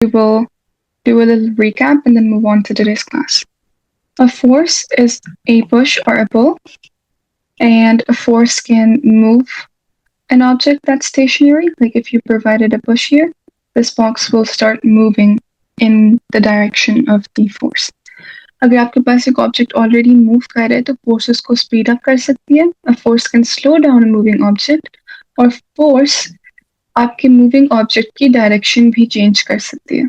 will do a little recap and then move on to today's class. A force is a push or a pull, and a force can move an object that's stationary. Like if you provided a push here, this box will start moving in the direction of the force. अगर आपके पास एक object already move कर रहा है तो force उसको speed up कर सकती है. A force can slow down a moving object, और फोर्स आपके मूविंग ऑब्जेक्ट की डायरेक्शन भी चेंज कर सकती है.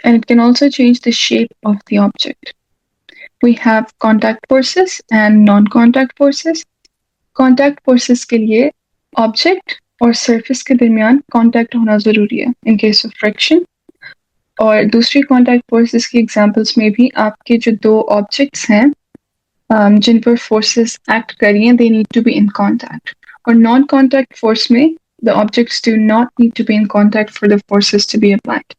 And it can also change the shape of the object. We have contact forces and non contact forces. Contact forces के लिए object और सरफेस के दरमियान कॉन्टैक्ट होना जरूरी है इन केस ऑफ फ्रिक्शन. और दूसरी कॉन्टैक्ट फोर्सेस की एग्जांपल्स में भी आपके जो दो ऑब्जेक्ट्स हैं जिन पर फोर्सेस एक्ट कर रही हैं, they need to be in contact. और नॉन कॉन्टैक्ट फोर्स में the objects do not need to be in contact for the forces to be applied.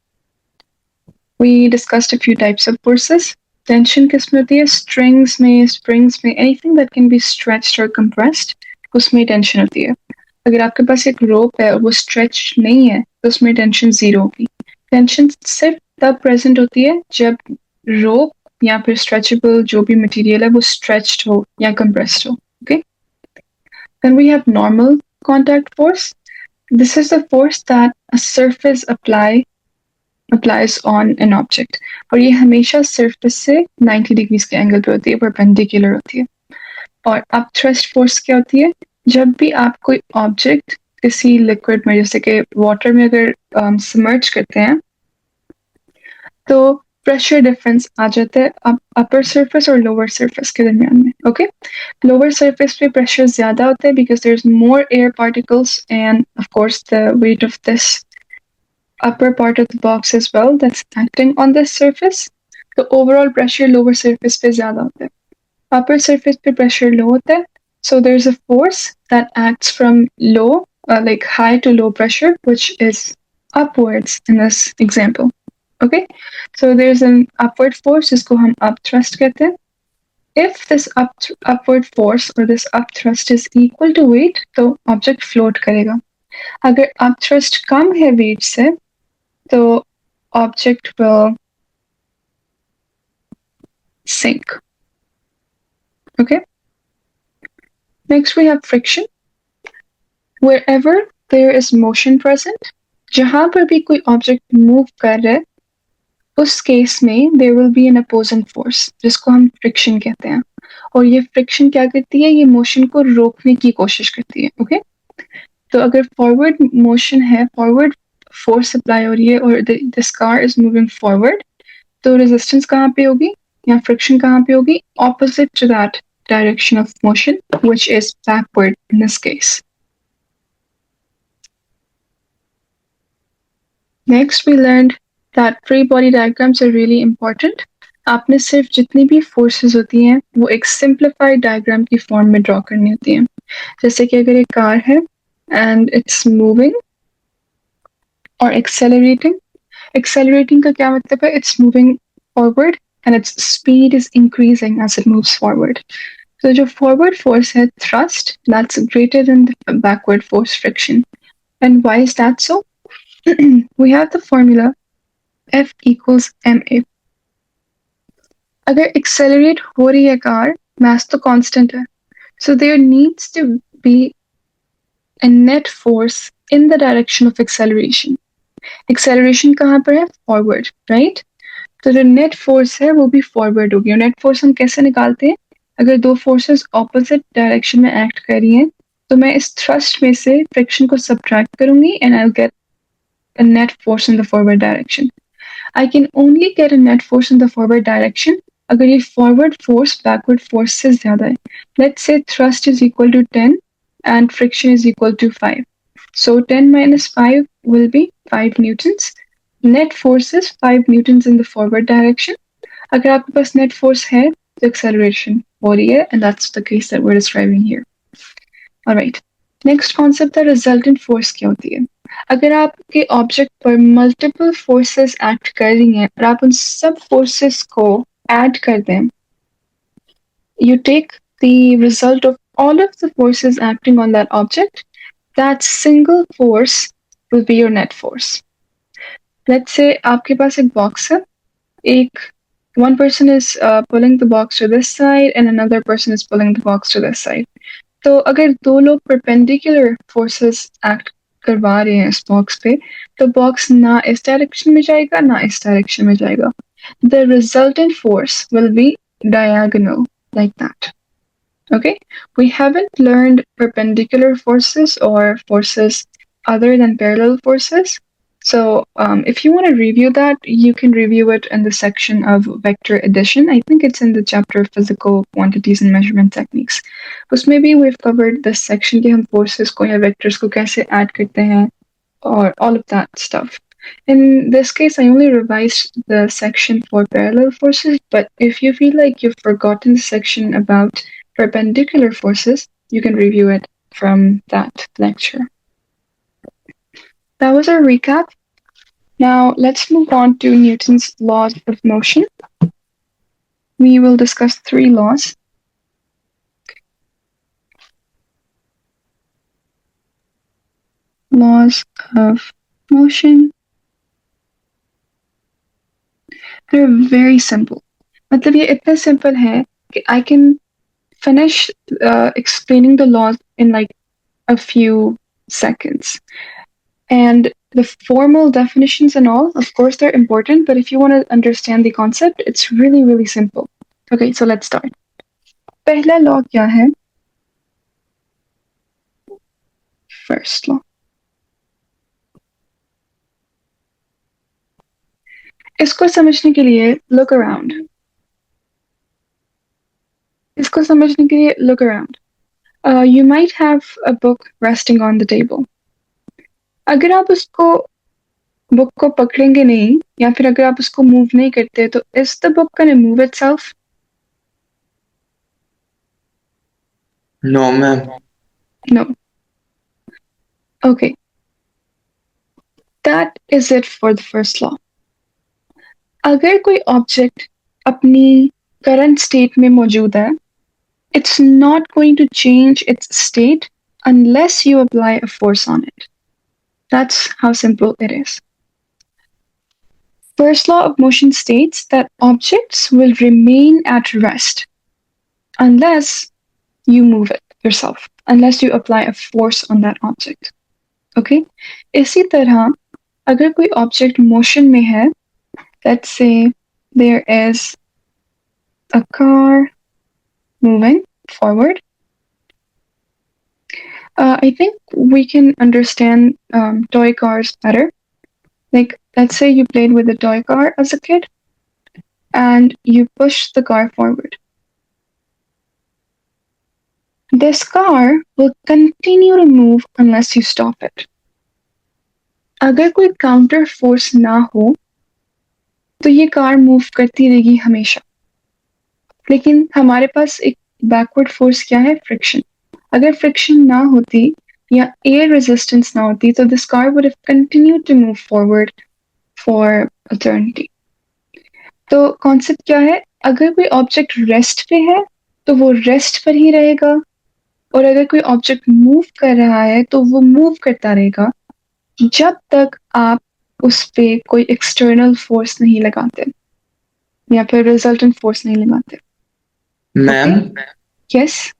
We discussed a few types of forces. Tension किसमें होती है? Strings में, springs में, anything that can be stretched और compressed, उसमें tension होती है. अगर आपके पास एक रोप है और वो स्ट्रेच नहीं है तो उसमें टेंशन जीरो होगी. टेंशन सिर्फ तब प्रेजेंट होती है जब रोप या फिर स्ट्रेचेबल जो भी मटेरियल है वो स्ट्रेच्ड हो या कंप्रेस्ड हो. Okay, then we have normal contact force. This is the force that a surface applies on an object. और ये हमेशा सरफेस से 90 डिग्रीज के एंगल पे होती है, परपेंडिकुलर होती है. और अपथ्रस्ट फोर्स क्या होती है? जब भी आप कोई ऑब्जेक्ट किसी लिक्विड में, जैसे कि वाटर में अगर सबमर्ज करते हैं तो प्रेशर डिफरेंस आ जाता है अपर सरफेस और लोअर सरफेस के दरमियान में. ओके, लोअर सरफेस पे प्रेशर ज्यादा होता है because there is more air particles and of course the weight of this upper part of the box as well that's acting on this surface. The overall pressure lower surface पे ज्यादा होता है. Upper surface पे pressure low होता है, so there's a force that acts from low, like high to low pressure, which is upwards in this example. Okay, so there's an upward force जिसको हम upthrust कहते हैं. If this upward force or this upthrust is equal to weight, तो object float करेगा. अगर upthrust कम है weight से, the object will sink. Okay. Next we have friction. Wherever there is motion present, जहां पर भी कोई object move कर रहा है, उस केस में there will be an opposing force, जिसको हम friction कहते हैं. और ये friction क्या करती है? ये motion को रोकने की कोशिश करती है. Okay. तो अगर forward motion है, forward फोर्स अप्लाई हो रही है और this car is moving forward, तो रेजिस्टेंस कहाँ पे होगी या फ्रिक्शन कहाँ पे होगी? Opposite to that direction of motion which is backward in this case. Next we learned that free body diagrams are really important. आपने सिर्फ जितनी भी फोर्सेस होती हैं वो एक सिंप्लीफाइड डायग्राम की फॉर्म में ड्रॉ करनी होती हैं. जैसे कि अगर एक कार है एंड इट्स मूविंग और accelerating का क्या मतलब है? It's moving forward and its speed is increasing as it moves forward. So जो forward force है thrust, that's greater than the backward force friction. And why is that so? We have the formula F equals ma. अगर accelerate हो रही है car, mass तो constant है, so there needs to be a net force in the direction of acceleration. Acceleration कहाँ पर है? Forward, right? तो जो नेट फोर्स है वो भी फॉरवर्ड होगी. और नेट फोर्स हम कैसे निकालते हैं? अगर दो फोर्सेस ऑपोजिट डायरेक्शन में एक्ट कर रही हैं तो मैं इस थ्रस्ट में से फ्रिक्शन को सब्ट्रैक्ट करूंगी and I will get a net force in the forward direction. I can only get a net force in the forward direction अगर ये फॉरवर्ड फोर्स बैकवर्ड फोर्स से ज्यादा है. Let's say thrust is equal to 10 and friction is equal to 5. So 10 minus 5 will be 5 newtons. Net force is 5 newtons in the forward direction. अगर आपके पास net force है तो acceleration हो रही है, and that's the case that we're describing here. Alright. Next concept है resultant force क्या होती है? अगर आपके object पर multiple forces act कर रही हैं और आप उन सब forces को add कर दें, you take the result of all of the forces acting on that object, that single force will be your net force. Let's say आपके पास एक box है, एक one person is pulling the box to this side and another person is pulling the box to this side. तो अगर दो लोग perpendicular forces act करवा रहे हैं इस बॉक्स पे, तो बॉक्स ना इस डायरेक्शन में जाएगा ना इस डायरेक्शन में जाएगा. The resultant force will be diagonal like that. Okay, we haven't learned perpendicular forces or forces other than parallel forces. So if you want to review that, you can review it in the section of vector addition. I think it's in the chapter of physical quantities and measurement techniques. Usme bhi we've covered this section कि हम forces को या vectors को कैसे add करते हैं or all of that stuff. In this case, I only revised the section for parallel forces, but if you feel like you've forgotten the section about perpendicular forces, you can review it from that lecture. That was our recap. Now let's move on to Newton's laws of motion. We will discuss 3 laws. Laws of motion. They're very simple. मतलब ये इतना simple है कि I can finish explaining the laws in like a few seconds. And the formal definitions and all, of course, they're important, but if you want to understand the concept, it's really, really simple. Okay, so let's start. पहला law क्या है? First law. इसको समझने के लिए look around. इसको समझने के लिए look around. You might have a book resting on the table. अगर आप उसको बुक को पकड़ेंगे नहीं या फिर अगर आप उसको मूव नहीं करते तो is the book gonna move itself? No, ma'am. No. Okay. That is it for the first law. अगर कोई ऑब्जेक्ट अपनी करंट स्टेट में मौजूद है, it's not going to change its state unless you apply a force on it. That's how simple it is. First law of motion states that objects will remain at rest unless you move it yourself, unless you apply a force on that object. Okay? इसी तरह अगर कोई object motion में है, let's say there is a car moving forward. I think we can understand toy cars better. Like, let's say you played with a toy car as a kid and you push the car forward. This car will continue to move unless you stop it. अगर कोई counter force ना हो तो ये car move करती रहेगी हमेशा. लेकिन हमारे पास एक बैकवर्ड फोर्स क्या है? फ्रिक्शन. अगर फ्रिक्शन ना होती या एयर रेजिस्टेंस ना होती तो this car would have continued to move forward for eternity. तो कॉन्सेप्ट क्या है? अगर कोई ऑब्जेक्ट रेस्ट पे है तो वो रेस्ट पर ही रहेगा और अगर कोई ऑब्जेक्ट मूव कर रहा है तो वो मूव करता रहेगा जब तक आप उस पे कोई एक्सटर्नल फोर्स नहीं लगाते या फिर रिजल्टेंट फोर्स नहीं लगाते. Ma'am, yes.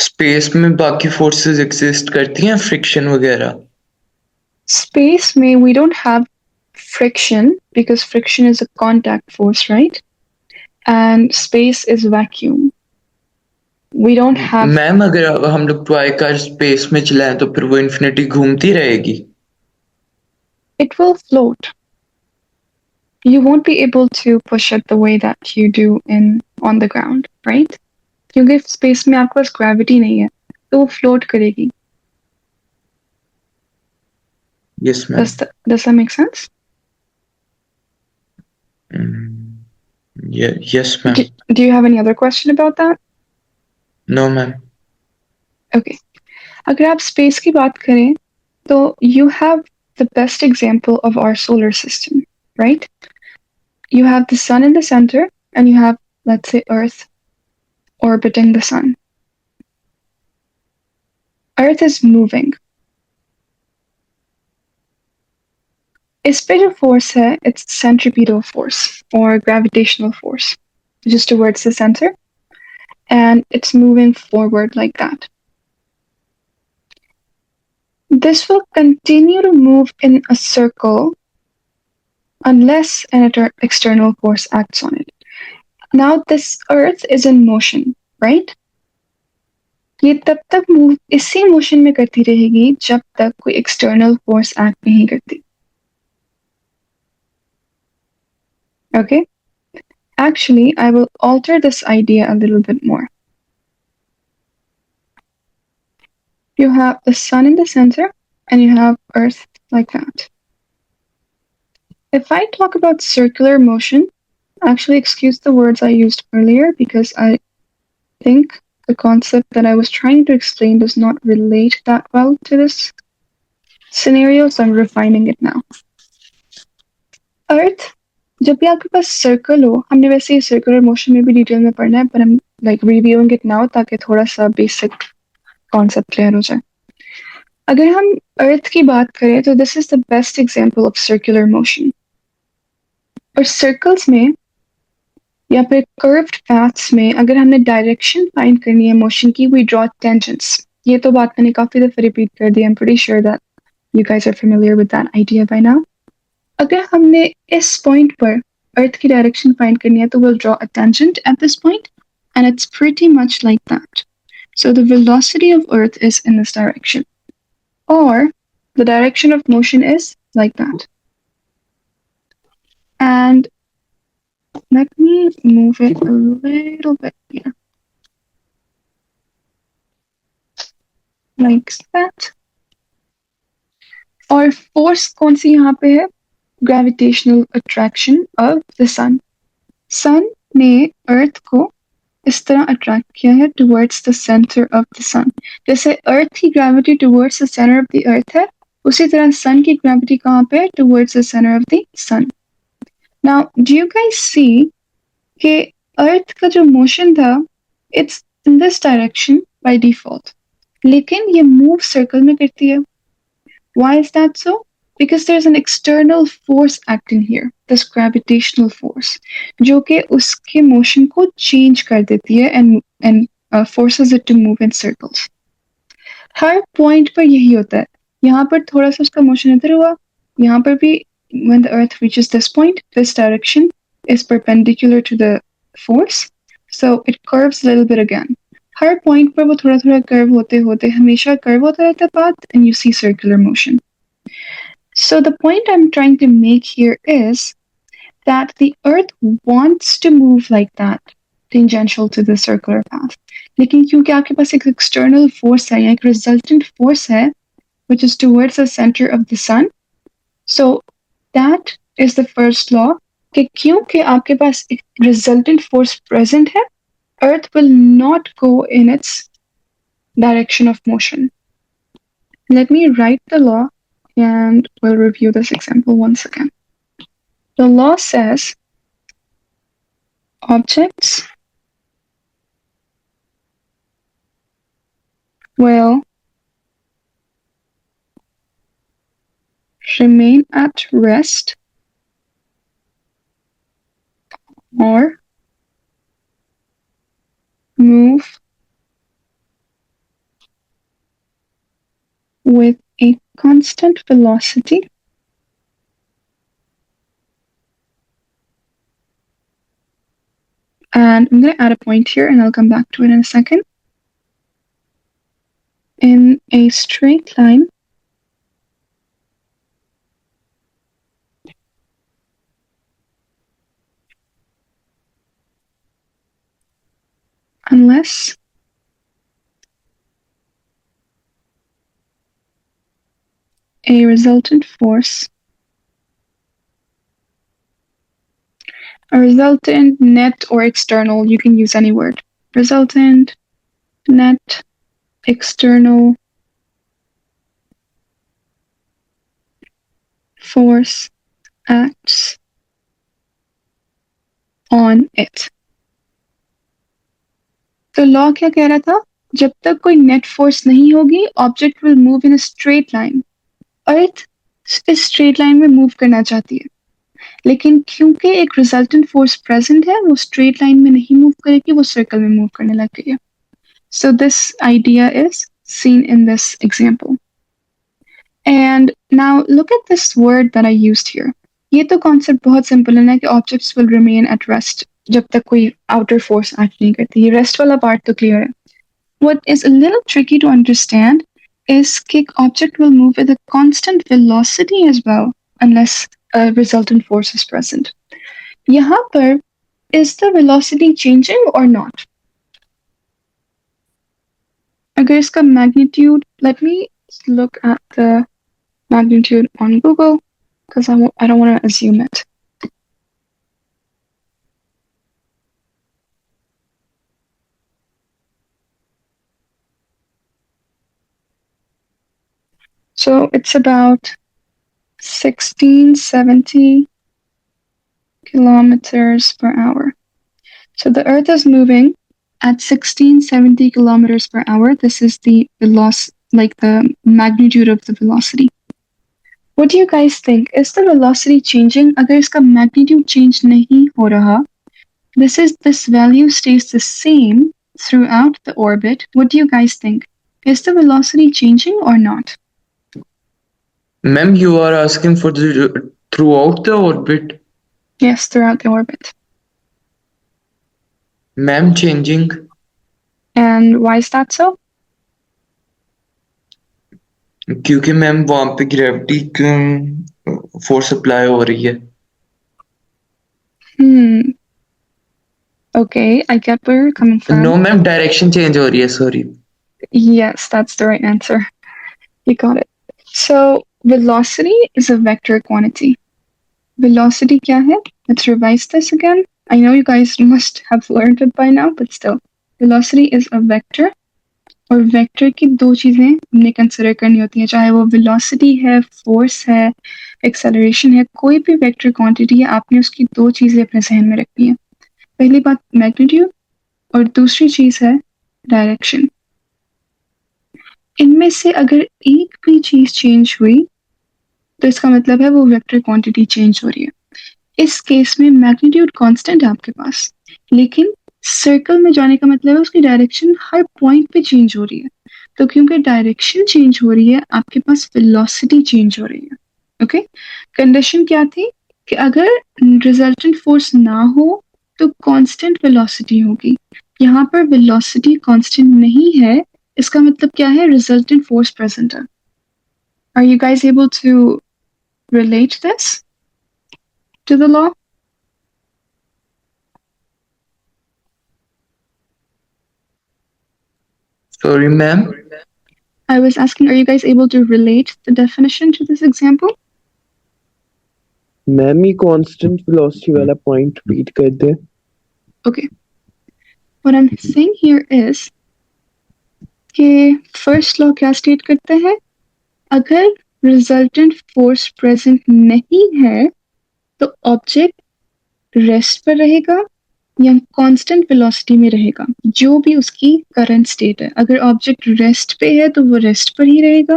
स्पेस में बाकी फोर्सेस एग्जिस्ट करती हैं, फ्रिक्शन वगैरह? Space may we don't have friction because friction is a contact force, right? And space is vacuum. We don't have. Ma'am, अगर हम लोग टॉय कार स्पेस में चलाएं तो फिर वो इन्फिनिटी घूमती रहेगी? It will float. You won't be able to push it the way that you do in on the ground, right? क्योंकि space में आपके पास gravity नहीं है, तो वो float करेगी. Yes, ma'am. Does that make sense? Yeah, yes, ma'am. Do you have any other question about that? No, ma'am. Okay. अगर आप space की बात करें, तो you have the best example of our solar system, right? You have the sun in the center, and you have, let's say, Earth orbiting the sun. Earth is moving. इस पे जो force है it's centripetal force और gravitational force just towards the center and it's moving forward like that. This will continue to move in a circle unless an external force acts on it. Now this earth is in motion, right? ये तब तक move इसी motion में करती रहेगी जब तक कोई एक्सटर्नल फोर्स एक्ट नहीं करती. Okay? Actually, I will alter this idea a little bit more. You have the sun in the center and you have earth like that. If I talk about circular motion, actually excuse the words I used earlier because I think the concept that I was trying to explain does not relate that well to this scenario, so I'm refining it now. Earth, जब भी आपके पास circle हो, हमने वैसे ही circular motion में भी detail में पढ़ना है, but I'm like reviewing it now ताकि थोड़ा सा बेसिक कॉन्सेप्ट क्लियर हो जाए. अगर हम अर्थ की बात करें तो this is the best example of circular motion. और सर्कल्स में या फिर कर्व्ड पैथ्स में अगर हमने डायरेक्शन फाइंड करनी है मोशन की, वी ड्रॉ टेंजेंट्स. ये तो बात मैंने काफी दफे रिपीट कर दी. I am pretty sure that you guys are familiar with that idea by now. अगर हमने इस पॉइंट पर अर्थ की डायरेक्शन फाइंड करनी है तो will draw a tangent at this point and it's pretty much like that. So the velocity of Earth is in this direction, or the direction of motion is like that. And let me move it a little bit here. Like that. और force कौन सी यहाँ पे है? Gravitational attraction of the sun. Sun ने Earth को इस तरह attract किया है towards the center of the sun. जैसे Earth की gravity towards the center of the Earth है, उसी तरह sun की gravity कहाँ पे है? Towards the center of the sun. Now, do you guys see कि Earth का जो motion था, it's in this direction by default. लेकिन ये move circle में करती है. Why is that so? Because there's an external force acting here, this gravitational force, जो कि उसके motion को change कर देती है and forces it to move in circles. Her point पर यही होता है. यहाँ पर थोड़ा सा उसका motion इधर हुआ, यहाँ पर भी when the earth reaches this point, this direction is perpendicular to the force, so it curves a little bit again. Her point पर वो थोड़ा थोड़ा curve होते होते हमेशा curve होता रहता है path and you see circular motion. So the point I'm trying to make here is that the earth wants to move like that, tangential to the circular path. लेकिन क्योंकि आपके पास एक external force है या एक resultant force है, which is towards the center of the sun, so that is the first law कि क्योंकि आपके पास एक resultant force present है, earth will not go in its direction of motion. Let me write the law and we'll review this example once again. The law says objects will remain at rest or move with a constant velocity and I'm going to add a point here and I'll come back to it in a second. In a straight line unless a resultant force, a resultant, net, or external, you can use any word. Resultant, net, external force acts on it. तो law क्या कह रहा था? जब तक कोई net force नहीं होगी, object will move in a straight line. अर्थ इस स्ट्रेट लाइन में मूव करना चाहती है, लेकिन क्योंकि एक रिजल्टेंट फोर्स प्रेजेंट है, वो स्ट्रेट लाइन में नहीं मूव करेगी, वो सर्कल में मूव करने लग गई है. So this idea is seen in this example. And now look at this word that I used here. ये तो concept बहुत simple है ना कि objects will remain at rest जब तक कोई outer force act नहीं करती. ये rest वाला part तो clear है. What is a little tricky to understand is कि object will move with a constant velocity as well unless a resultant force is present. यहाँ पर is the velocity changing or not? अगर इसका magnitude, let me look at the magnitude on Google because I don't want to assume it. So it's about 1670 kilometers per hour. So the Earth is moving at 1670 kilometers per hour. This is the velocity, like the magnitude of the velocity. What do you guys think? Is the velocity changing? अगर इसका magnitude change नहीं हो रहा, this value stays the same throughout the orbit. What do you guys think? Is the velocity changing or not? Ma'am, you are asking for the throughout the orbit. Yes, throughout the orbit. Ma'am, changing. And why is that so? क्योंकि ma'am वहां पे gravity force apply हो रही है. Okay, I get where you're coming from. No ma'am, direction change हो रही है. Sorry. Yes, that's the right answer. You got it. So, velocity is a vector quantity. Velocity क्या है? Let's revise this again. I know you guys must have learned it by now, but still. Velocity is a vector. और vector की दो चीजें हमने consider करनी होती हैं, चाहे वो वेलोसिटी है, फोर्स है, एक्सेलरेशन है, कोई भी वेक्टर क्वांटिटी है, आपने उसकी दो चीजें अपने जहन में रखनी है. पहली बात मैग्नीट्यूड और दूसरी चीज है डायरेक्शन. इनमें से अगर एक भी चीज चेंज हुई तो इसका मतलब है वो वेक्टर क्वांटिटी चेंज हो रही है. इस केस में मैग्नीट्यूड कांस्टेंट है आपके पास, लेकिन सर्कल में जाने का मतलब है उसकी डायरेक्शन हर पॉइंट पे चेंज हो रही है. तो क्योंकि डायरेक्शन चेंज हो रही है, आपके पास वेलोसिटी चेंज हो रही है. ओके, कंडीशन क्या थी कि अगर रिजल्टेंट फोर्स ना हो तो कांस्टेंट वेलोसिटी होगी. यहाँ पर वेलोसिटी कांस्टेंट नहीं है, इसका मतलब क्या है? रिजल्टेंट फोर्स प्रेजेंट है. Are you guys able to relate this to the law? Sorry ma'am. I was asking, are you guys able to relate the definition to this example? Ma'am ये constant velocity वाला point repeat कर दे. Okay. What I'm saying here is कि first law क्या state करता है? अगर resultant force present नहीं है तो object rest पर रहेगा या कांस्टेंट वेलोसिटी में रहेगा, जो भी उसकी करंट स्टेट है. अगर ऑब्जेक्ट रेस्ट पे है तो वो रेस्ट पर ही रहेगा.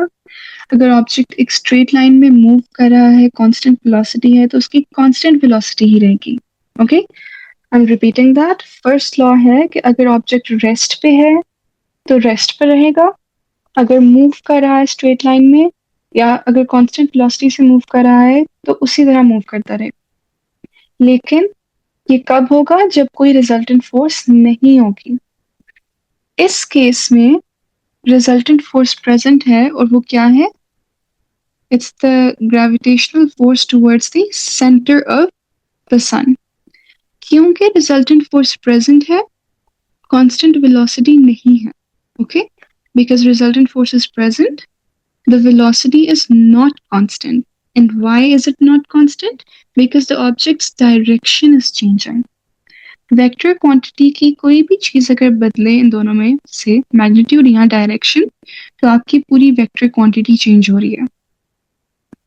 अगर ऑब्जेक्ट एक स्ट्रेट लाइन में मूव कर रहा है, कांस्टेंट वेलोसिटी है, तो उसकी कांस्टेंट वेलोसिटी ही रहेगी. Okay, I am repeating that. First law है कि अगर ऑब्जेक्ट रेस्ट पे है तो रेस्ट पर रहेगा, अगर मूव कर रहा है स्ट्रेट लाइन में या अगर कांस्टेंट वेलोसिटी से मूव कर रहा है तो उसी तरह मूव करता रहे. लेकिन ये कब होगा? जब कोई रिजल्टेंट फोर्स नहीं होगी. इस केस में रिजल्टेंट फोर्स प्रेजेंट है और वो क्या है? It's the gravitational force towards the centre of the sun. क्योंकि रिजल्टेंट फोर्स प्रेजेंट है, कांस्टेंट वेलोसिटी नहीं है. Okay, because resultant force is present, the velocity is not constant. And why is it not constant? Because the object's direction is changing. Vector quantity की कोई भी चीज अगर बदले इन दोनों में से, मैग्नीट्यूड या डायरेक्शन, तो आपकी पूरी वेक्टर क्वांटिटी चेंज हो रही है.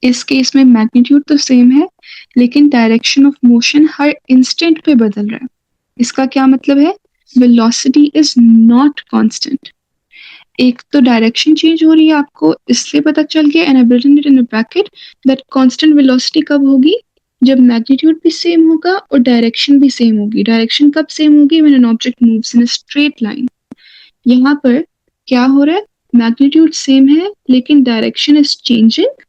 इस केस में मैग्नीट्यूड तो सेम है, लेकिन direction of motion her instant पे बदल रहा है. इसका क्या मतलब है? Velocity is not constant. एक तो डायरेक्शन चेंज हो रही है आपको इसलिए पता चल गया, and I written it in a bracket that constant velocity कब होगी, जब मैग्नीट्यूड भी सेम होगा और डायरेक्शन भी सेम होगी। डायरेक्शन कब सेम होगी, when an object moves in a straight line. यहाँ पर क्या हो रहा है, मैग्नीट्यूड सेम है लेकिन डायरेक्शन इज चेंजिंग।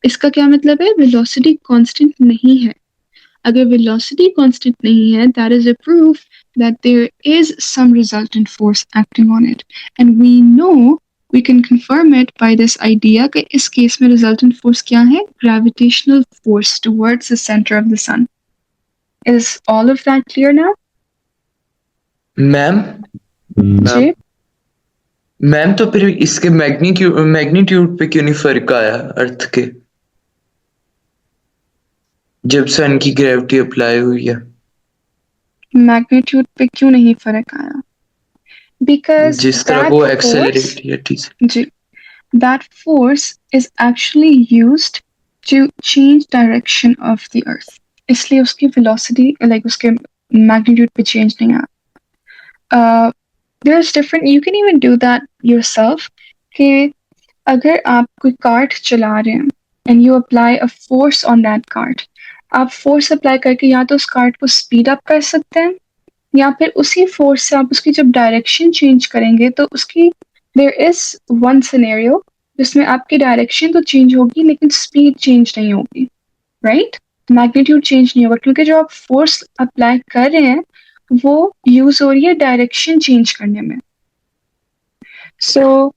इसका क्या मतलब है, वेलोसिटी कांस्टेंट नहीं है। अगर वेलोसिटी कांस्टेंट नहीं है, that is a proof that there is some resultant force acting on it, and we know we can confirm it by this idea कि इस केस में resultant force क्या है, gravitational force towards the center of the sun. Is all of that clear now? Ma'am जी, ma'am तो फिर इसके magnitude पे क्यों नहीं फर्क आया अर्थ के, जब सन की ग्रेविटी अप्लाई हुई है? मैग्नीट्यूड पे क्यों नहीं फर्क आया? Because जिस तरह that वो force, एक्सेलरेट या जी, that force is actually used to change direction of the earth. इसलिए उसकी velocity like उसके magnitude पे change नहीं आया. There's different, you can even do that yourself कि अगर आप कोई कार्ट चला रहे हैं and you apply a force on that cart, आप force apply करके या तो उस कार्ट को speed up कर सकते हैं या फिर उसी फोर्स से आप उसकी जब डायरेक्शन चेंज करेंगे तो उसकी देयर इज वन सिनेरियो जिसमें आपकी डायरेक्शन तो चेंज होगी लेकिन स्पीड चेंज नहीं होगी, राइट? मैग्नीट्यूड चेंज नहीं होगा क्योंकि जो आप फोर्स अप्लाई कर रहे हैं वो यूज हो रही है डायरेक्शन चेंज करने में। So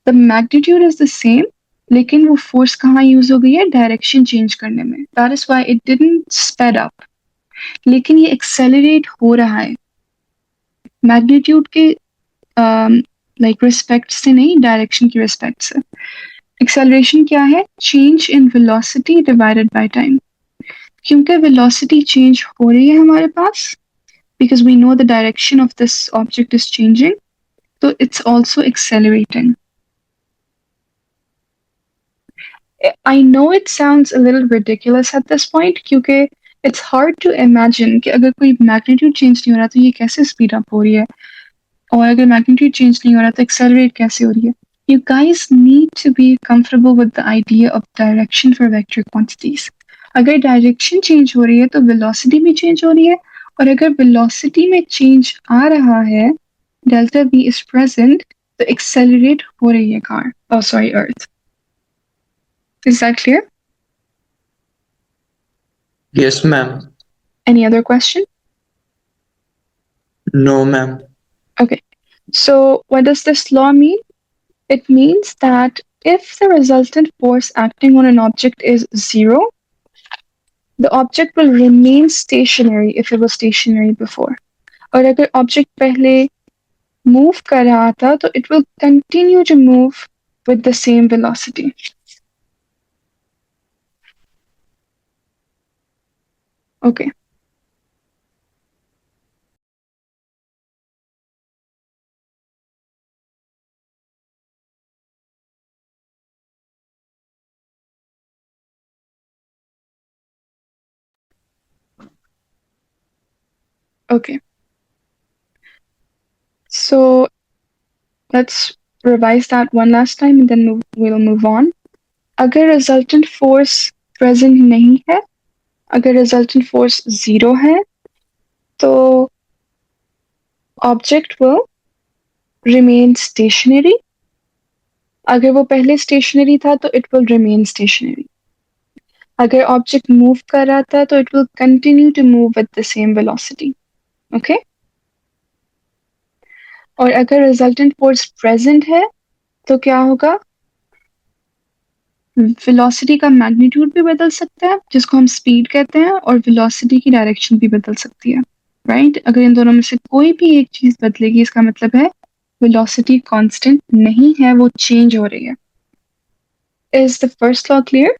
the magnitude is the same लेकिन वो फोर्स कहाँ यूज हो गई है, डायरेक्शन चेंज करने में। That is why it didn't speed up, लेकिन ये एक्सेलरेट हो रहा है मैग्नीट्यूड के लाइक रिस्पेक्ट से नहीं, डायरेक्शन की रिस्पेक्ट से। एक्सेलरेशन क्या है, change in velocity divided by time. क्योंकि वेलोसिटी चेंज हो रही है हमारे पास, because we know the direction of this object is changing, तो it's also accelerating. I know it sounds a little ridiculous at this point क्योंकि it's hard to imagine कि अगर कोई मैग्नीट्यूड चेंज नहीं हो रहा तो ये कैसे स्पीड अप हो रही है, और अगर मैग्नीट्यूड चेंज नहीं हो रहा तो एक्सेलरेट कैसे हो रही है। You guys need to be comfortable with the idea of direction for vector quantities. अगर डायरेक्शन चेंज हो रही है तो वेलोसिटी भी चेंज हो रही है, और अगर वेलोसिटी में चेंज आ रहा है, डेल्टा v इज प्रेजेंट, तो एक्सेलरेट हो रही है कार, oh sorry, अर्थ। Is that clear? Yes ma'am. Any other question? No ma'am. Okay. So what does this law mean? It means that if the resultant force acting on an object is zero, the object will remain stationary if it was stationary before. और अगर object पहले move कर रहा था तो it will continue to move with the same velocity. Okay. Okay. So let's revise that one last time and then we'll move on. अगर resultant force present नहीं है, अगर resultant force zero है, तो object will remain stationary. अगर वो पहले stationary था तो it will remain stationary. अगर ऑब्जेक्ट मूव कर रहा था तो it will continue to move with the same velocity. Okay, और अगर रिजल्टेंट फोर्स प्रेजेंट है तो क्या होगा, वेलोसिटी का मैग्नीट्यूड भी बदल सकता है जिसको हम स्पीड कहते हैं, और वेलोसिटी की डायरेक्शन भी बदल सकती है, राइट? अगर इन दोनों में से कोई भी एक चीज बदलेगी इसका मतलब है वेलोसिटी कांस्टेंट नहीं है, वो चेंज हो रही है। Is the first law clear?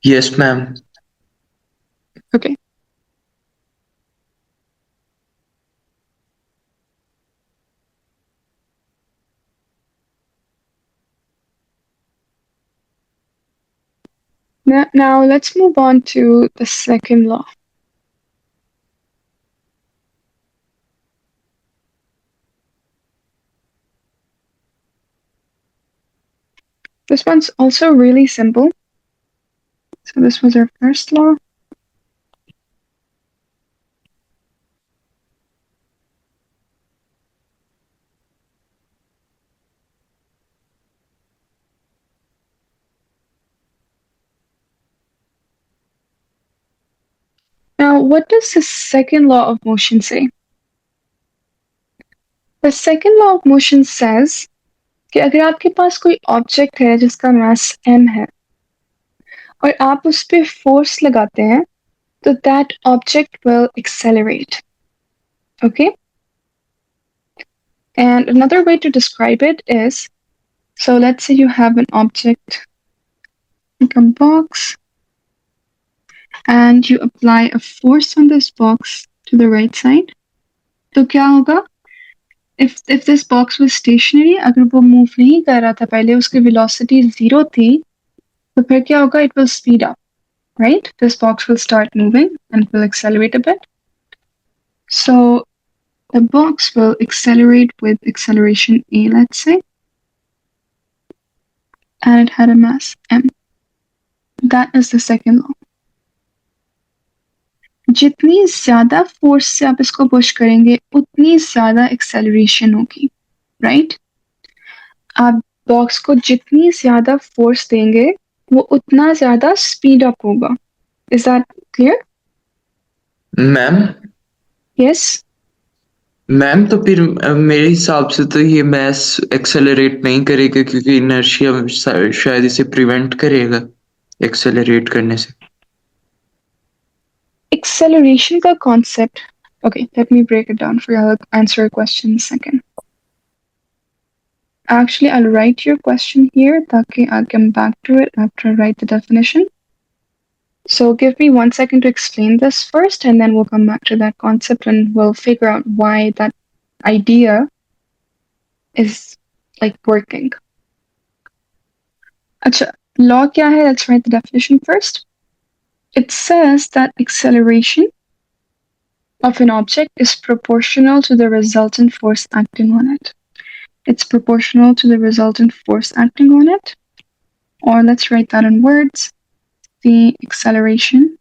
Yes ma'am. Okay, now let's move on to the second law. This one's also really simple. So this was our first law. Now, what does the second law of motion say? The second law of motion says कि अगर आपके पास कोई object है जिसका मास m है और आप उस पे फोर्स लगाते हैं तो that object will accelerate. Okay? And another way to describe it is, so let's say you have an object like a box and you apply a force on this box to the right side. तो क्या होगा? If this box was stationary, अगर वो move नहीं कर रहा था पहले, उसकी velocity 0 थी, तो फिर क्या होगा? It will speed up, right? This box will start moving and will accelerate a bit. So the box will accelerate with acceleration a, let's say, and it had a mass m. That is the second law. जितनी ज्यादा force से आप इसको push करेंगे उतनी ज्यादा acceleration होगी, right? आप बॉक्स को जितनी ज्यादा फोर्स देंगे वो उतना ज्यादा स्पीड अप होगा. Is that clear? Ma'am yes. Ma'am तो फिर मेरे हिसाब से तो ये मैस एक्सेलरेट नहीं करेगा क्योंकि इनर्शिया शायद इसे प्रिवेंट करेगा एक्सेलरेट करने से. Acceleration का concept. Okay, let me break it down for you. I'll answer your question in a second. Actually, I'll write your question here ताकि I'll come back to it after I write the definition. So give me 1 second to explain this first and then we'll come back to that concept and we'll figure out why that idea is like working. Acha, law क्या है? Let's write the definition first. It says that acceleration of an object is proportional to the resultant force acting on it. It's proportional to the resultant force acting on it. Or let's write that in words. The acceleration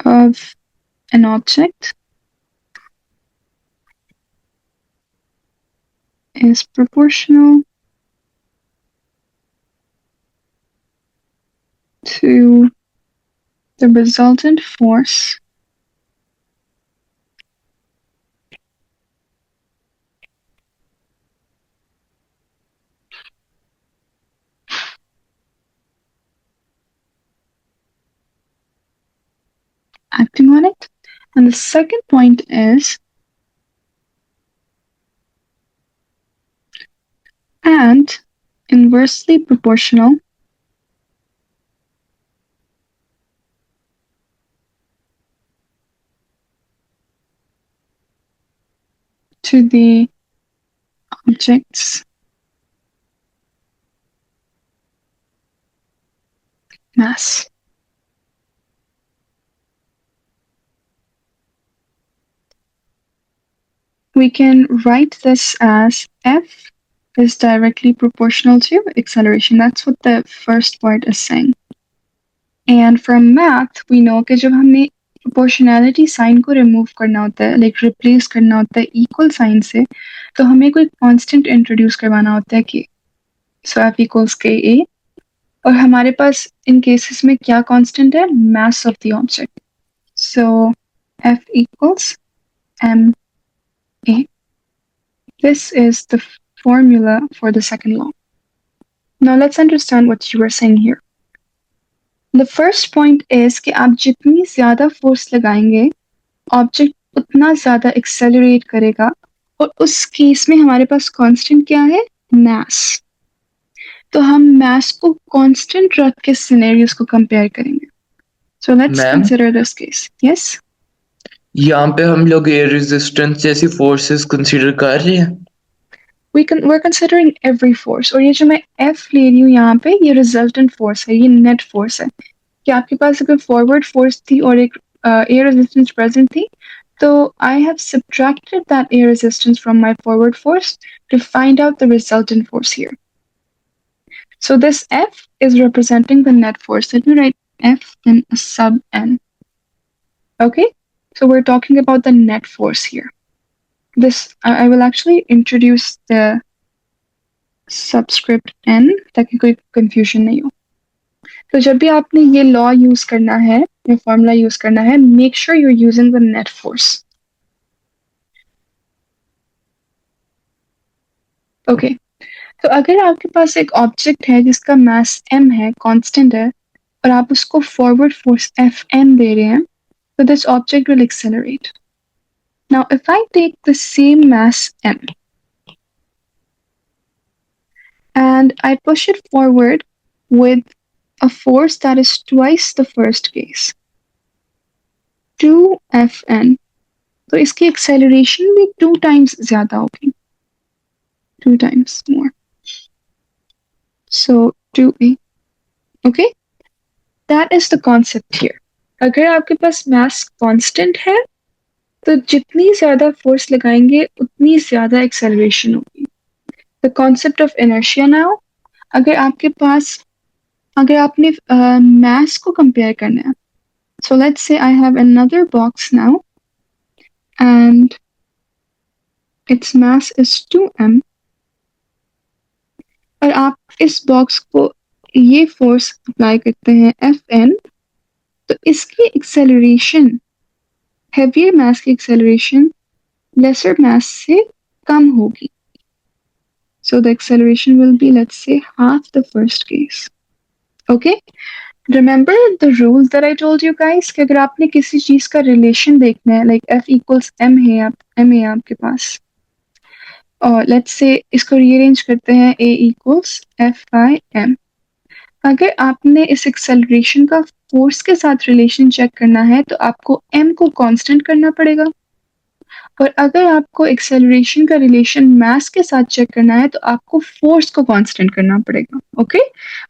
of an object is proportional to the resultant force acting on it. And the second point is and inversely proportional to the object's mass. We can write this as F is directly proportional to acceleration. That's what the first part is saying. And from math, we know कि जब हमने proportionality sign को remove करना होता है, like replace करना होता है equal sign से, तो हमें कोई constant introduce करवाना होता है कि so F equals KA. और हमारे पास इन cases में क्या constant है? Mass of the object. So F equals MA. This is the formula for the second law. Now let's understand what you were saying here. The first point is कि आप जितनी ज्यादा force लगाएंगे object उतना ज्यादा accelerate करेगा और उस केस में हमारे पास कांस्टेंट क्या है? मास. तो हम मास को कांस्टेंट रख के सिनेरियोस को कंपेयर करेंगे. So let's consider this case. Yes, यहाँ पे हम लोग एयर रेजिस्टेंस जैसी फोर्सेस कंसीडर कर रहे हैं. we're considering every force. और ये जो मैं F ले रही हूँ यहाँ पे, ये रिजल्टेंट फोर्स है, ये नेट फोर्स है कि आपके पास अगर फॉरवर्ड फोर्स थी और एक एयर रेजिस्टेंस प्रेजेंट थी So I have subtracted that air resistance from my forward force to find out the resultant force here. So this F is representing the net force. Let me write F in a sub n. Okay, so we're talking about the net force here. This I will actually introduce the subscript n ताकि कोई confusion नहीं हो. तो जब भी आपने ये law use करना है, ये formula use करना है, make sure you're using the net force. Okay. तो अगर आपके पास एक ऑब्जेक्ट है जिसका मास m है, कांस्टेंट है, और आप उसको फॉरवर्ड फोर्स Fn दे रहे हैं, तो this object will accelerate. Now if I take the same mass m and I push it forward with a force that is twice the first case, 2Fn, तो इसकी acceleration भी 2 times ज्यादा होगी, 2 times more. So 2a. Okay, that is the concept here. अगर आपके पास mass constant है तो जितनी ज्यादा फोर्स लगाएंगे उतनी ज्यादा एक्सेलरेशन होगी. The concept of inertia now, अगर आपने mass को compare करना है, so let's say I have another box now and its mass is 2m, और आप इस बॉक्स को ये फोर्स अप्लाई करते हैं Fn, तो इसकी एक्सेलरेशन, हेवियर मास की एक्सेलरेशन लेसर मास से कम होगी. So the acceleration will be, let's say, half the first case. Okay? Remember the rules that I told you guys कि अगर आपने किसी चीज का रिलेशन देखना है, like F equals m है आपके पास, और let's say इसको rearrange करते हैं, A equals F by m. अगर आपने इस acceleration का force के साथ relation check करना है तो आपको m को constant करना पड़ेगा, और अगर आपको एक्सेलरेशन का रिलेशन मास के साथ चेक करना है तो आपको फोर्स को कांस्टेंट करना पड़ेगा. Okay,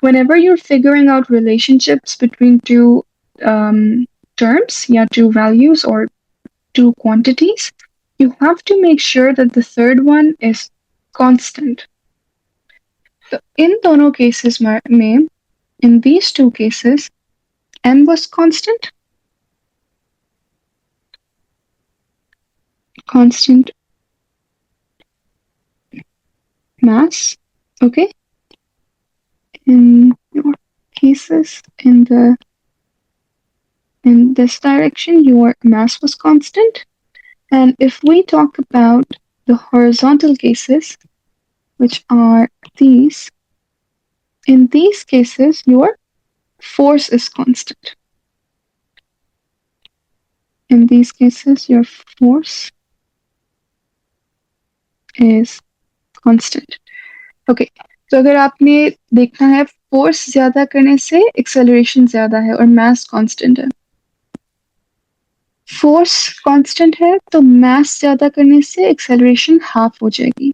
whenever you are figuring out relationships between two terms या two values or two quantities, you have to make sure that the third one is constant. तो इन दोनों cases में, in these two cases, m was constant mass. Okay, in your cases in this direction your mass was constant, and if we talk about the horizontal cases, which are these, in these cases your force is constant. In these cases your force is constant. Okay, तो अगर आपने देखना है force ज्यादा करने से acceleration ज्यादा है और मास कांस्टेंट है, फोर्स कांस्टेंट है तो मास ज्यादा करने से एक्सेलरेशन हाफ हो जाएगी.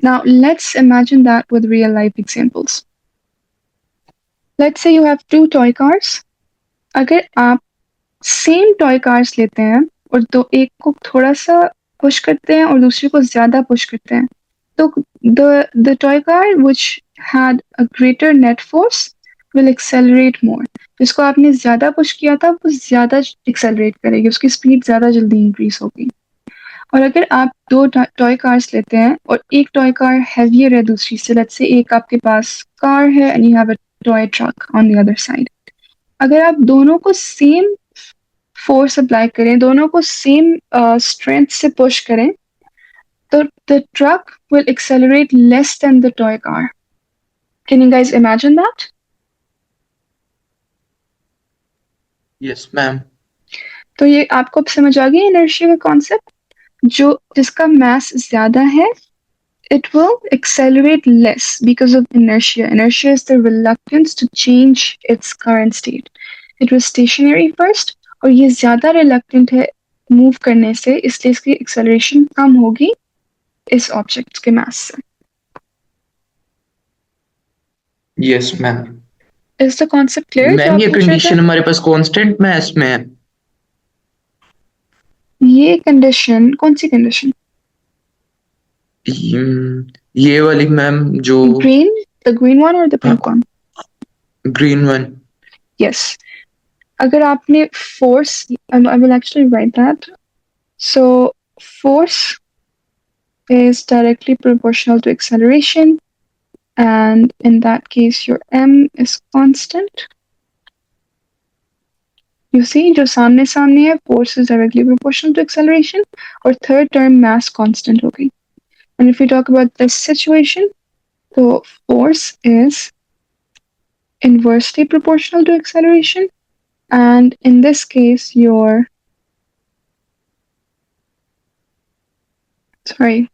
Now let's imagine that with real life examples. Let's say you have two toy cars. अगर आप सेम टॉय कार्स लेते हैं और तो एक को थोड़ा सा पुश करते हैं और दूसरे को ज्यादा पुश करते हैं, तो the toy car which had a greater net force will accelerate more. जिसको आपने ज्यादा पुश किया था वो ज्यादा एक्सेलरेट करेगी, उसकी स्पीड ज्यादा जल्दी इंक्रीज होगी. और अगर आप दो टॉय कार्स लेते हैं और एक टॉय कार हैवियर है दूसरी से, लेट्स से एक आपके पास कार है and you have a toy truck on the other side, अगर आप दोनों को सेम फोर्स अप्लाई करें, दोनों को सेम स्ट्रेंथ से पुश करें, तो the truck will accelerate less than the toy car. Can you guys imagine that? Yes, ma'am. तो ये आपको अब समझ आ गया inertia का concept? जिसका mass ज्यादा है, it will accelerate less because of inertia. Inertia is the reluctance to change its current state. It was stationary first, और ये ज्यादा reluctant है move करने से, इसलिए इसकी acceleration कम होगी इस ऑब्जेक्ट के मास से. Yes, ma'am. Is the concept clear? Ma'am ये कंडीशन हमारे पास कांस्टेंट मास में है. ये कंडीशन कौन सी कंडीशन? ये वाली मैम जो ग्रीन, द ग्रीन वन और the pink one? Green one. Yes. अगर आपने force, I will actually right that. So force is directly proportional to acceleration, and in that case your m is constant. You see, जो सामने सामने है, force is directly proportional to acceleration, और third term mass constant हो गई. And if we talk about this situation, so force is inversely proportional to acceleration, and in this case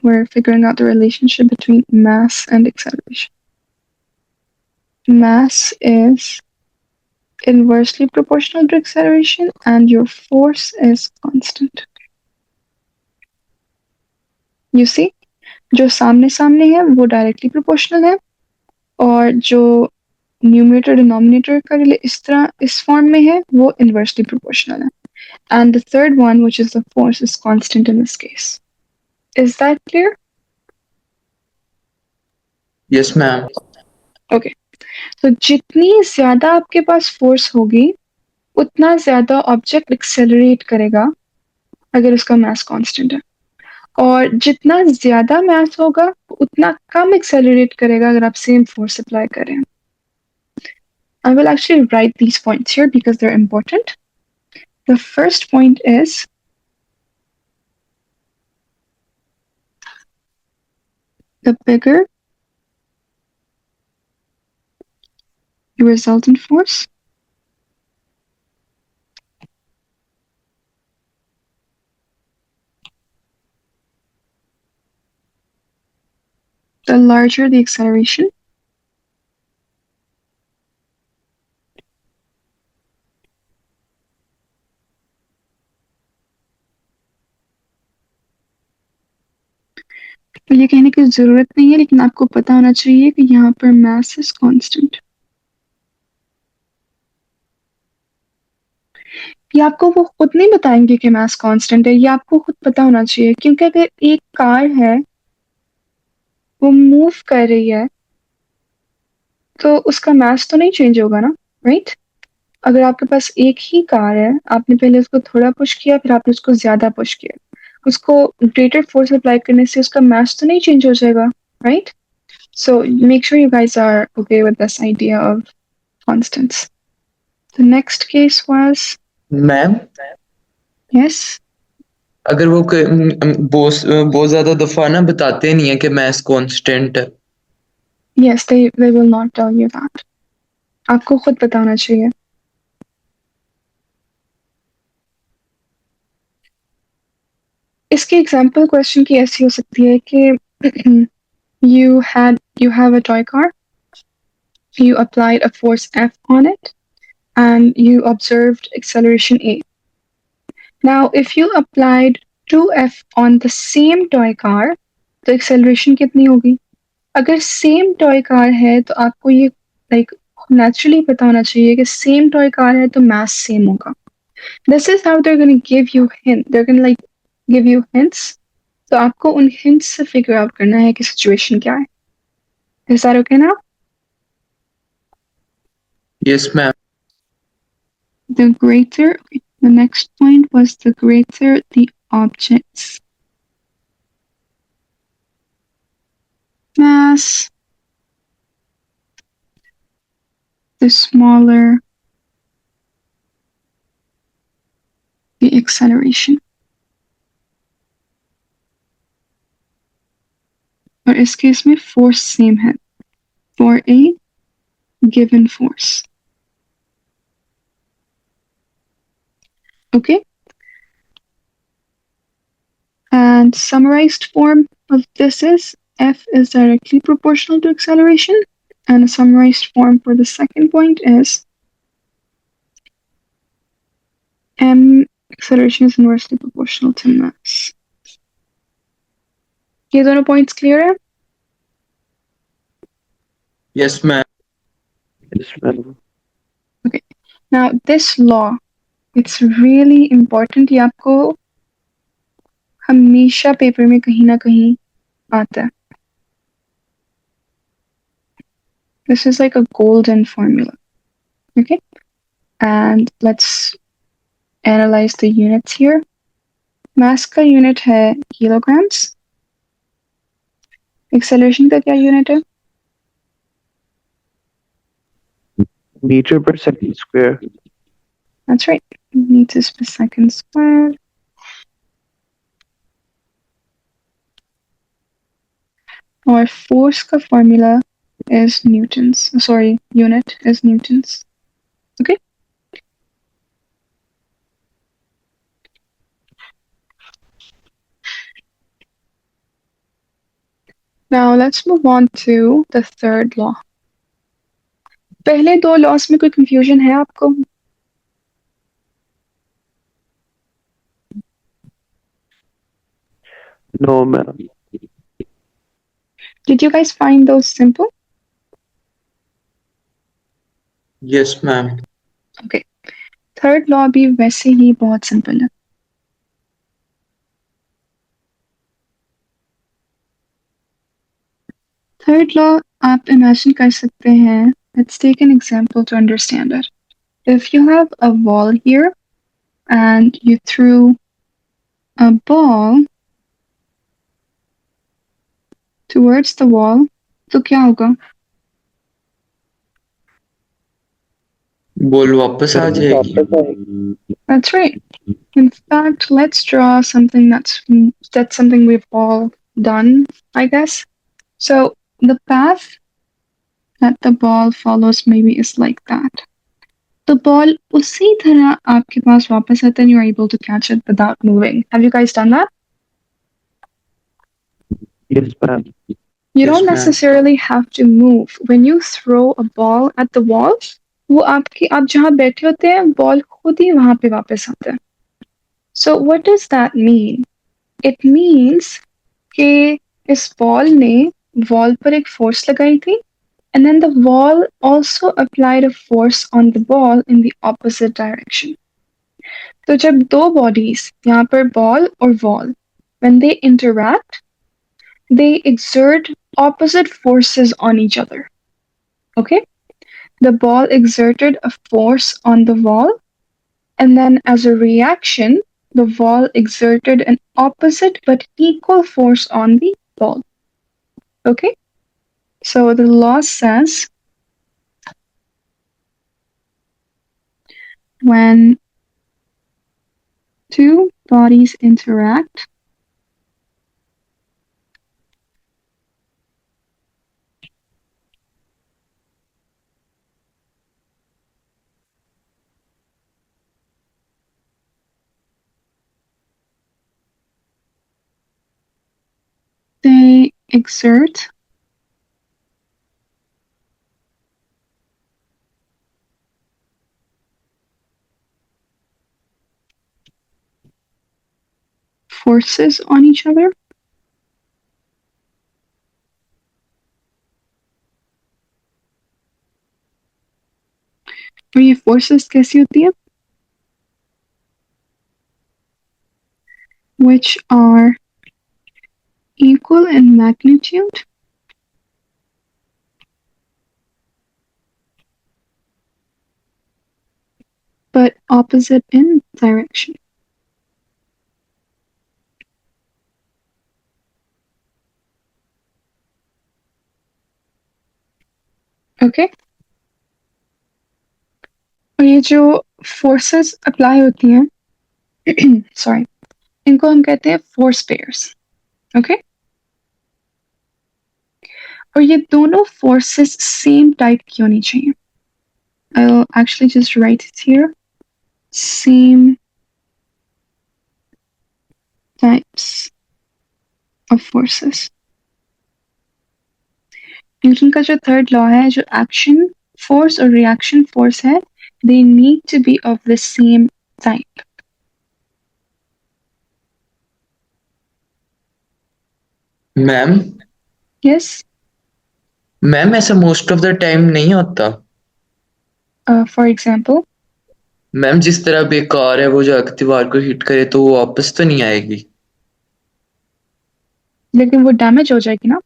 we're figuring out the relationship between mass and acceleration. Mass is inversely proportional to acceleration and your force is constant. You see, जो सामने सामने है वो directly proportional है, और जो numerator denominator का इस फॉर्म में है वो इनवर्सली प्रोपोर्शनल है. And the third one, which is the force, is constant in this case. Is that clear? Yes ma'am. Okay. तो जितनी ज्यादा आपके पास फोर्स होगी उतना ज्यादा ऑब्जेक्ट एक्सेलरेट करेगा अगर उसका मास कांस्टेंट है, और जितना ज्यादा मास होगा उतना कम एक्सेलरेट करेगा अगर आप सेम फोर्स अप्लाई करें. I will actually write these points here because they're important. The first point is the bigger the resultant force, the larger the acceleration. तो ये कहने की जरूरत नहीं है, लेकिन आपको पता होना चाहिए कि यहाँ पर मास इज कांस्टेंट. ये आपको वो खुद नहीं बताएंगे कि मास कांस्टेंट है, ये आपको खुद पता होना चाहिए, क्योंकि अगर एक कार है वो मूव कर रही है तो उसका मास तो नहीं चेंज होगा ना, राइट? अगर आपके पास एक ही कार है, आपने पहले उसको थोड़ा पुश किया, फिर आपने उसको ज्यादा पुश किया, उसको ग्रेटर फोर्स अप्लाई करने से उसका मास तो नहीं चेंज हो जाएगा, right? So make sure you guys are okay with this idea of constants. The next case was, ma'am yes, अगर वो बहुत ज्यादा दफा ना बताते नहीं है कि मैथ कांस्टेंट है। yes, they will not tell you that. आपको खुद पता होना चाहिए. इसकी एग्जाम्पल क्वेश्चन की ऐसी हो सकती है कि you have a toy car, you applied a force F on it, and you observed acceleration A. Now, if you applied 2F on the same toy car, तो acceleration कितनी होगी? अगर सेम टॉय कार है तो आपको ये like naturally पता होना चाहिए कि सेम टॉय कार है तो मास सेम होगा. This is how they're gonna give you hint, they're gonna like give you hints. तो आपको उन हिंट्स से फिगर आउट करना है कि सिचुएशन क्या है. Is that okay now? Yes ma'am. The greater, okay, the next point was the greater the object's mass, the smaller the acceleration. और इस केस में फोर्स सेम है for a given force. Okay? And summarized form of this is F is directly proportional to acceleration, and a summarized form for the second point is M acceleration is inversely proportional to mass. ये दोनों points clear है? Yes ma'am. Yes, ma'am. Okay. Now this law, it's really important. ये आपको हमेशा paper में कहीं ना कहीं आता है. This is like a golden formula. Okay, and let's analyze the units here. Mass का unit है kilograms. Acceleration का क्या unit है? meter per second square. That's right, meters per second squared. Or force का formula is newtons. Sorry, unit is newtons. Okay. Now let's move on to the third law. पहले दो loss में कोई confusion है आपको? No, ma'am. Did you guys find those simple? Yes, ma'am. Okay. Third law भी वैसे ही बहुत simple है. थर्ड लॉ आप इमेजिन कर सकते हैं. Let's take an example to understand it. If you have a wall here and you threw a ball towards the wall, तो क्या होगा? बॉल वापस आ जाएगी. That's right. In fact, let's draw something that's something we've all done, I guess. So the path that the ball follows maybe is like that. The ball उसी तरह आपके पास वापस आता है and you're able to catch it without moving. Have you guys done that? Yes, ma'am. You Yes, don't ma'am. necessarily have to move. When you throw a ball at the wall, वो आप जहाँ बैठे होते हैं ball खुद ही वहां पे वापस आता है. So what does that mean? It means कि इस बॉल ने वॉल पर एक फोर्स लगाई थी and then the wall also applied a force on the ball in the opposite direction. तो जब दो bodies यहाँ पर ball और wall, when they interact, they exert opposite forces on each other. Okay? The ball exerted a force on the wall, and then as a reaction, the wall exerted an opposite but equal force on the ball. Okay? So the law says when two bodies interact, they exert forces on each other. और ये forces कैसी होती है? Which are equal in magnitude but opposite in direction. Okay? और ये जो forces apply होती हैं, sorry, इनको हम कहते हैं force pairs. Okay? और ये दोनों forces same type की होनी चाहिए. I'll actually just write it here. Same types of forces. Newton का जो थर्ड लॉ है, जो एक्शन फोर्स और रिएक्शन फोर्स है, they need to be of the same type. Ma'am Yes? Ma'am ऐसा मोस्ट ऑफ द टाइम नहीं होता. For example, ma'am जिस तरह बेकार है वो जाकर दीवार को हिट करे तो वो वापस तो नहीं आएगी. लेकिन वो डैमेज हो जाएगी ना.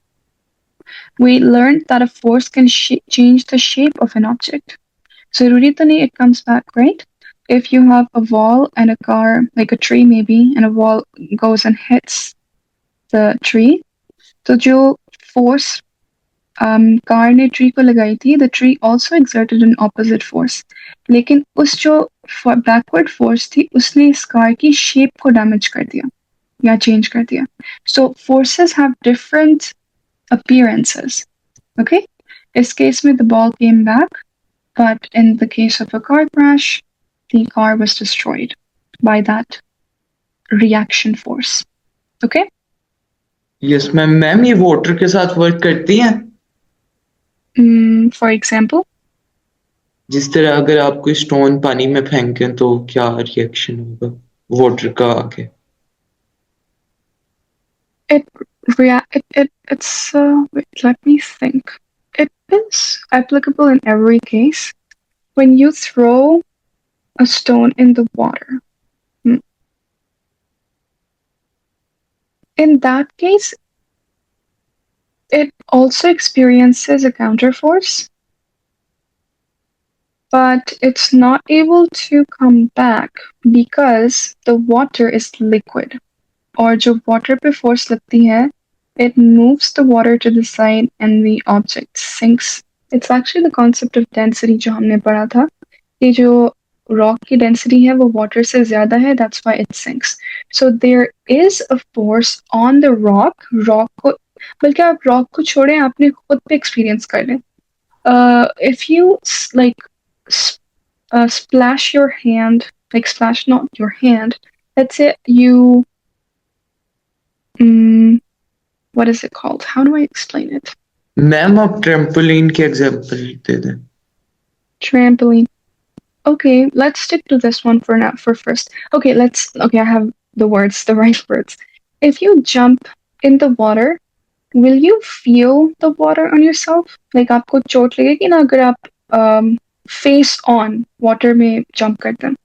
We learned that a force can change the shape of an object. ज़रूरी तो नहीं it comes back, right? If you have a wall and a car, like a tree maybe, and a wall goes and hits the tree, तो जो force car ने tree को लगाई थी, the tree also exerted an opposite force. लेकिन उस जो backward force थी, उसने इस कार की shape को damage कर दिया या change कर दिया. So forces have different appearances. Okay? इस case में the ball came back, but in the case of a car crash, the car was destroyed by that reaction force. Okay? Yes ma'am. Ma'am ये water के साथ work करती हैं? For example, जिस तरह अगर आप कोई स्टोन पानी में फेंकें तो क्या रिएक्शन होगा वाटर का आगे? it's wait, let me think. It is applicable in every case. When you throw a stone in the water, in that case, it also experiences a counterforce, but it's not able to come back because the water is liquid. और जो water पे force लगती है, it moves the water to the side and the object sinks. It's actually the concept of density जो हमने पढ़ा था कि जो rock की density है वो water से ज़्यादा है, that's why it sinks. So there is a force on the rock को बल्कि आप rock को छोड़ें आपने खुद पे experience कर लें. If you like splash your hand, like splash not your hand, let's say you what is it called? How do I explain it? Ma'am आप ट्रेम्पोलिन के एग्जांपल दे दें. Trampoline. Okay, let's stick to this one for now. For first, okay, I have the words, the right words. If you jump in the water, will you feel the water on yourself? Like आपको चोट लगेगी ना अगर आप face on water में jump करते हैं.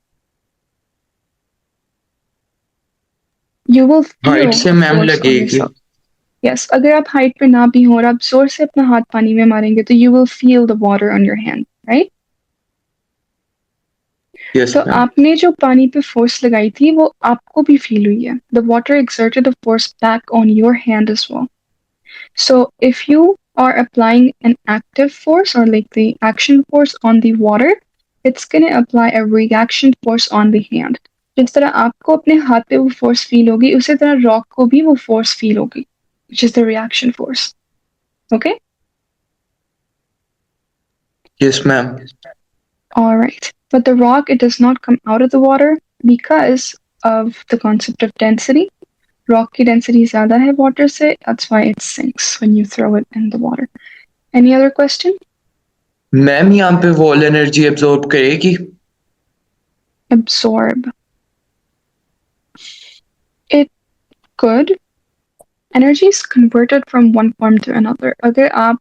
You will feel height से a मैम force on लगेगी. yourself. Yes, अगर आप हाइट पे ना भी हो और आप जोर से अपना हाथ पानी में मारेंगे तो you will feel the water on your hand, right? Yes तो मैम. आपने जो पानी पे फोर्स लगाई थी वो आपको भी फील हुई है. The water exerted a force back on your hand as well. So if you are applying an active force or like the action force on the water, it's gonna apply a reaction force on the hand. जिस तरह आपको अपने हाथ पे वो force feel होगी उसी तरह रॉक को भी वो फोर्स फील होगी, which is the reaction force. Okay? Yes ma'am. All right. But the rock, it does not come out of the water because of the concept of density. Rock की density ज़्यादा है water से, that's why it sinks when you throw it in the water. Any other question? Ma'am यहाँ पे wall energy absorb करेगी? Absorb. It could. Energy is converted from one form to another. अगर आप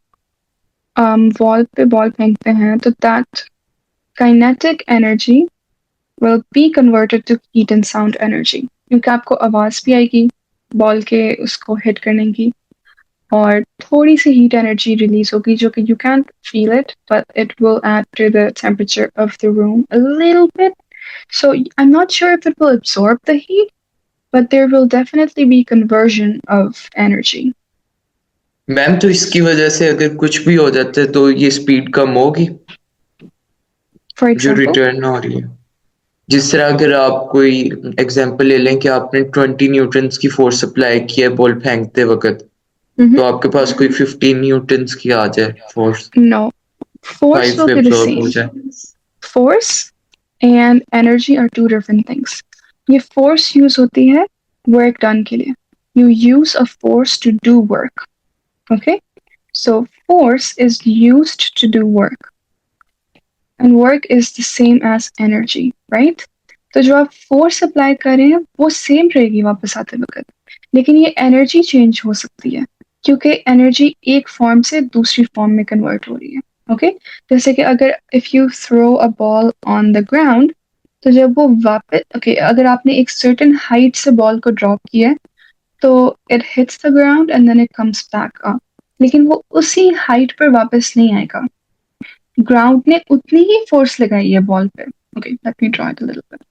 wall पे ball फेंकते हैं तो that kinetic energy will be converted to heat and sound energy. क्योंकि आपको आवाज भी आएगी बॉल के उसको हिट करने की और थोड़ी सी हीट एनर्जी रिलीज होगी जो कि you can't feel it but it will add to the temperature of the room a little bit. So I'm not sure if it will absorb the heat, but there will definitely be conversion of energy. Ma'am तो इसकी वजह से अगर कुछ भी हो जाता है तो ये स्पीड कम होगी For जो example, रिटर्न हो रही है. जिस तरह अगर आप कोई एग्जांपल ले लें कि आपने 20 न्यूटन्स की फोर्स अप्लाई की है बॉल फेंकते वक्त, तो आपके पास कोई 15 न्यूटन्स की आ जाए force, no, force 5 will be the absorb हो same. जाए. Force and energy are two different things. ये force use होती है work done के लिए. You use a force to do work. Okay? So force is used to do work. And work is the same as energy, right? तो जो आप force apply कर रहे हैं वो same रहेगी वापस आते वक्त, लेकिन ये energy change हो सकती है क्योंकि energy एक form से दूसरी form में convert हो रही है. Okay? जैसे कि अगर if you throw a ball on the ground, तो जब वो वापस अगर आपने एक certain height से ball को drop किया है तो it hits the ground and then it comes back up. लेकिन वो उसी हाइट पर वापस नहीं आएगा. ग्राउंड ने उतनी ही फोर्स लगाई है बॉल पे. Okay, let me draw it a little bit.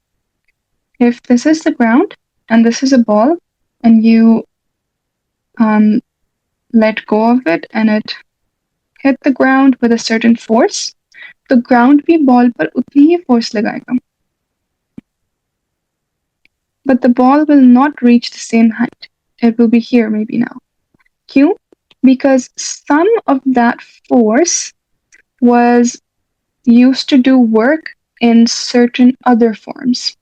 If this is the ground and this is a ball and you let go of it and it hit the ground with a certain force, तो ground भी ball पर उतनी ही force लगाएगा. But the ball will not reach the same height. It will be here maybe now. क्यों? Because some of that force was used to do work in certain other forms.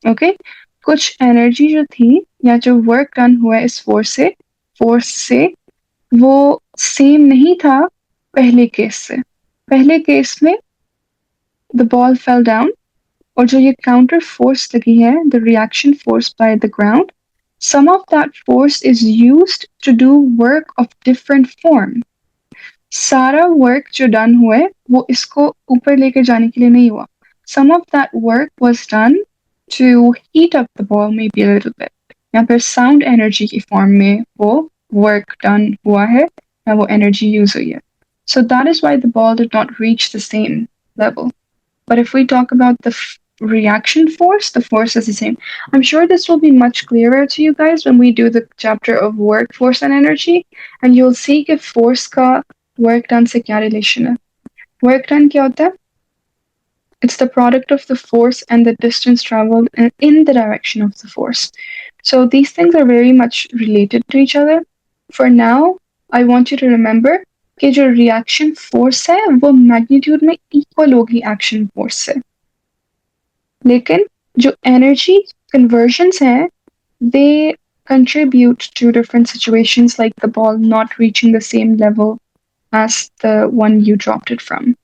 Okay? कुछ energy जो थी या जो work done हुआ है इस force से वो सेम नहीं था पहले केस से. पहले केस में द बॉल फेल डाउन और जो ये काउंटर फोर्स लगी है the reaction force by the ground, some of that force is used to do work of different form. सारा वर्क जो डन हुआ है वो इसको ऊपर लेके जाने के लिए नहीं हुआ. Some of that work was done to heat up the ball maybe a little bit. या फिर साउंड एनर्जी की फॉर्म में वो वर्क डन हुआ है या वो एनर्जी यूज हुई है. So that is why the ball did not reach the same level. But if we talk about the reaction force, the force is the same. I'm sure this will be much clearer to you guys when we do the chapter of work, force and energy, and you'll see कि force का work done से क्या relation है. Work done क्या होता है? It's the product of the force and the distance traveled in the direction of the force. So these things are very much related to each other. For now, I want you to remember कि जो reaction force है वो magnitude में equal होगी action force से. लेकिन जो energy conversions हैं they contribute to different situations like the ball not reaching the same level as the one you dropped it from.